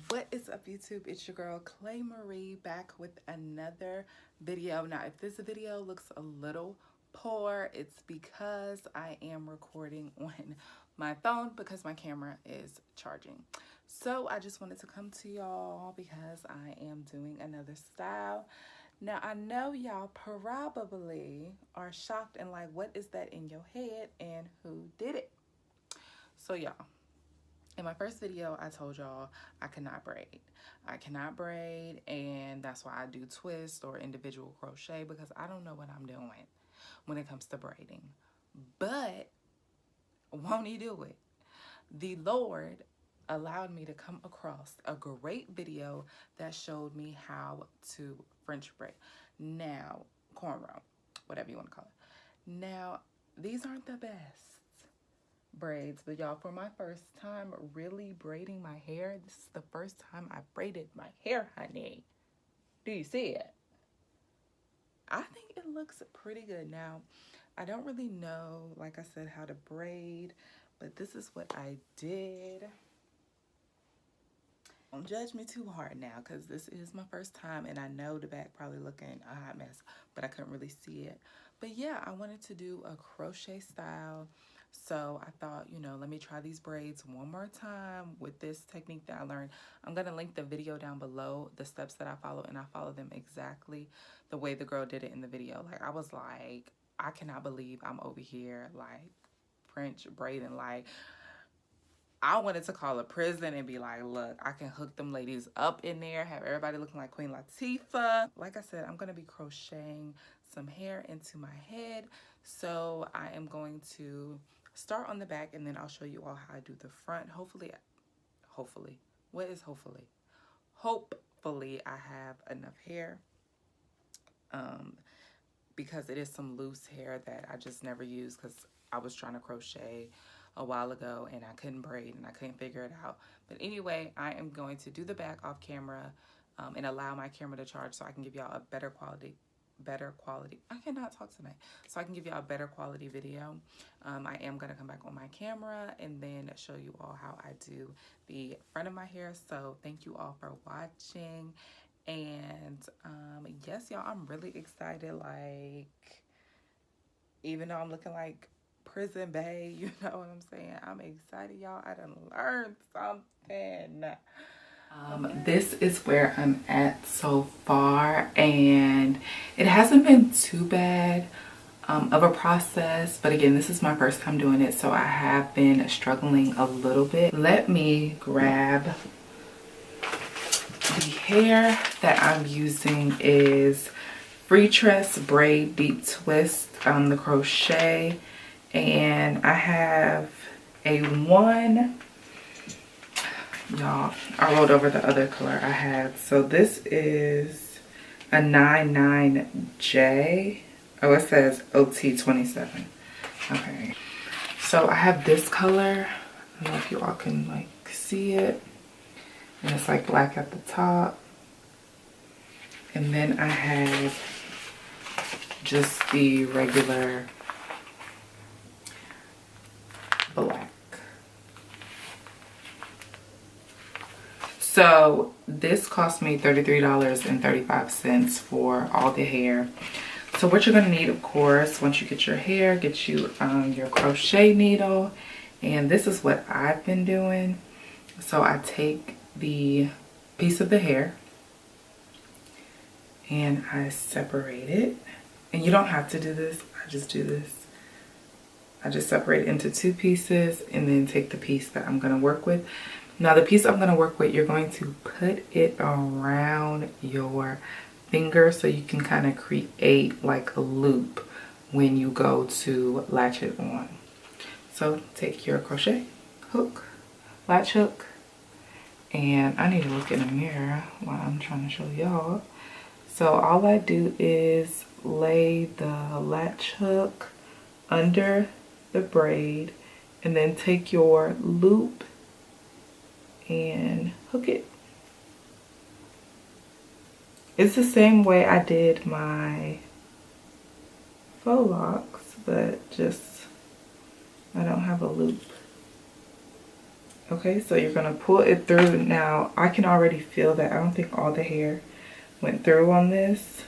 What is up, YouTube? It's your girl Clay Marie back with another video. Now, if this video looks a little poor, it's because I am recording on my phone because my camera is charging. So I just wanted to come to y'all because I am doing another style. Now, I know y'all probably are shocked and like, what is that in your head and who did it? So y'all, in my first video, I told y'all I cannot braid. I cannot braid, and that's why I do twist or individual crochet because I don't know what I'm doing when it comes to braiding. But won't he do it? The Lord allowed me to come across a great video that showed me how to French braid. Now, cornrow, whatever you want to call it. Now, these aren't the best braids, but y'all, for my first time really braiding my hair, this is the first time I braided my hair, honey. Do you see it? I think it looks pretty good. Now, I don't really know, like I said, how to braid, but this is what I did. Don't judge me too hard now because this is my first time and I know the back probably looking a hot mess, but I couldn't really see it. But yeah, I wanted to do a crochet style. So I thought, you know, let me try these braids one more time with this technique that I learned. I'm going to link the video down below, the steps that I follow, and I follow them exactly the way the girl did it in the video. Like, I was like, I cannot believe I'm over here, like, French braiding. Like, I wanted to call a prison and be like, look, I can hook them ladies up in there, have everybody looking like Queen Latifah. Like I said, I'm going to be crocheting some hair into my head. So I am going to start on the back and then I'll show you all how I do the front. Hopefully, what is hopefully? Hopefully I have enough hair because it is some loose hair that I just never use because I was trying to crochet a while ago and I couldn't braid and I couldn't figure it out. But anyway, I am going to do the back off camera and allow my camera to charge so I can give y'all a better quality. I cannot talk tonight. So I can give y'all a better quality video. I am going to come back on my camera and then show you all how I do the front of my hair. So thank you all for watching. And yes, y'all, I'm really excited. Like, even though I'm looking like prison bae, you know what I'm saying? I'm excited, y'all. I done learned something. This is where I'm at so far, and it hasn't been too bad of a process, but again, this is my first time doing it, so I have been struggling a little bit. Let me grab the hair that I'm using is FreeTress Braid Deep Twist, the crochet, and I have a one. Y'all, I rolled over the other color I had. So this is a 99J. Oh, it says OT27. Okay. So I have this color. I don't know if you all can like see it. And it's like black at the top. And then I have just the regular black. So this cost me $33.35 for all the hair. So what you're gonna need, of course, once you get your hair, get you your crochet needle. And this is what I've been doing. So I take the piece of the hair and I separate it. And you don't have to do this, I just do this. I just separate it into two pieces and then take the piece that I'm gonna work with. Now the piece I'm going to work with, you're going to put it around your finger so you can kind of create like a loop when you go to latch it on. So take your crochet hook, latch hook, and I need to look in the mirror while I'm trying to show y'all. So all I do is lay the latch hook under the braid and then take your loop and hook it. It's the same way I did my faux locks, but just I don't have a loop. Okay, so you're gonna pull it through. Now, I can already feel that I don't think all the hair went through on this,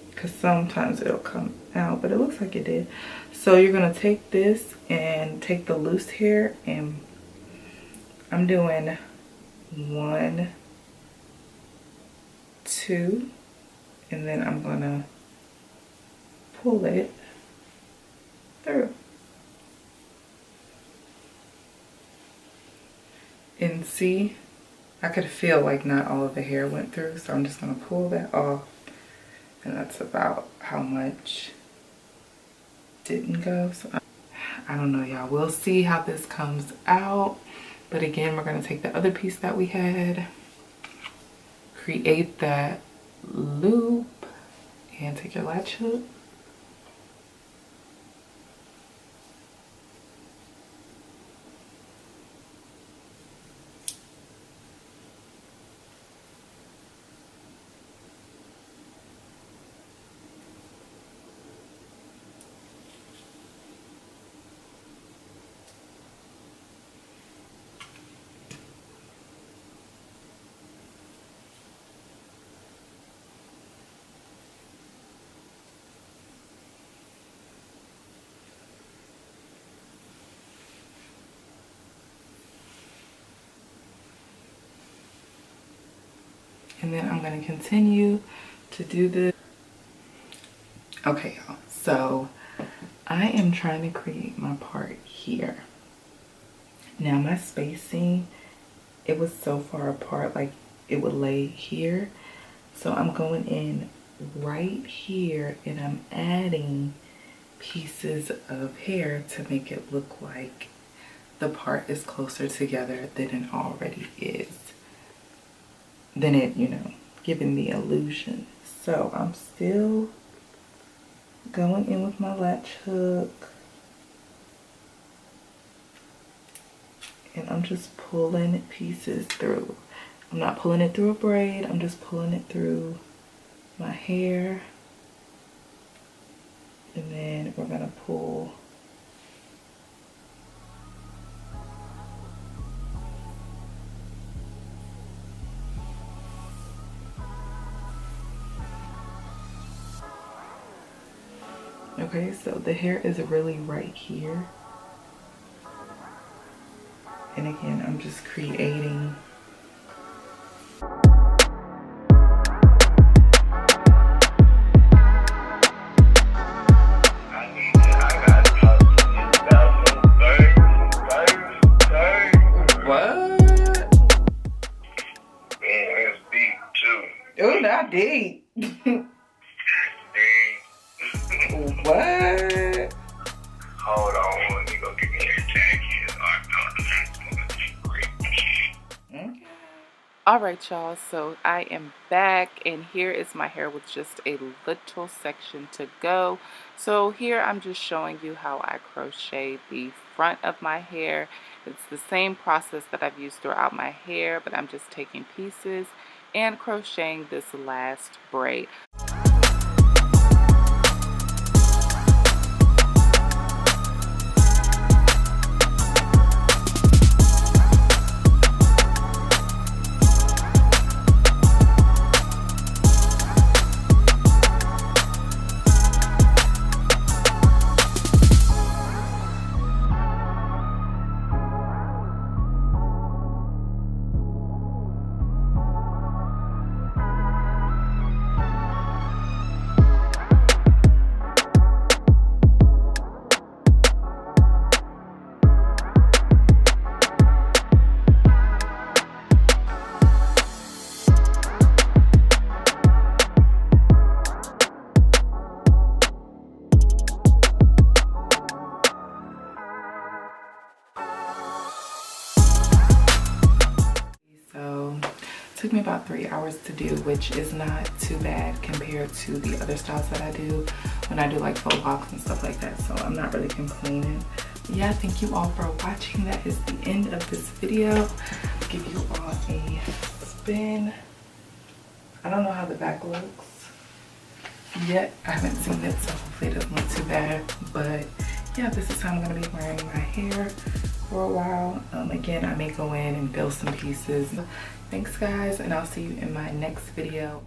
because sometimes it'll come out, but it looks like it did. So you're gonna take this and take the loose hair, and I'm doing 1, 2, and then I'm gonna pull it through. And see, I could feel like not all of the hair went through, so I'm just gonna pull that off, and that's about how much didn't go. So I don't know, y'all. We'll see how this comes out. But again, we're gonna take the other piece that we had, create that loop, and take your latch hook. And then I'm gonna continue to do this. Okay, y'all, so I am trying to create my part here. Now my spacing, it was so far apart, like it would lay here. So I'm going in right here and I'm adding pieces of hair to make it look like the part is closer together than it already is. Than it, you know, giving the illusion. So I'm still going in with my latch hook. And I'm just pulling pieces through. I'm not pulling it through a braid, I'm just pulling it through my hair. And then we're gonna pull okay, so the hair is really right here. And again, I'm just creating deep. What? Hold on, let me go get me a tag here. Okay. All right, y'all, so I am back, and here is my hair with just a little section to go. So here I'm just showing you how I crochet the front of my hair. It's the same process that I've used throughout my hair, but I'm just taking pieces and crocheting this last braid. Took me about 3 hours to do, which is not too bad compared to the other styles that I do when I do like faux locks and stuff like that, so I'm not really complaining. Yeah, thank you all for watching. That is the end of this video. I'll give you all a spin. I don't know how the back looks yet. I haven't seen it, so hopefully it doesn't look too bad, but yeah, this is how I'm going to be wearing my hair for a while. Again, I may go in and build some pieces. Thanks guys, and I'll see you in my next video.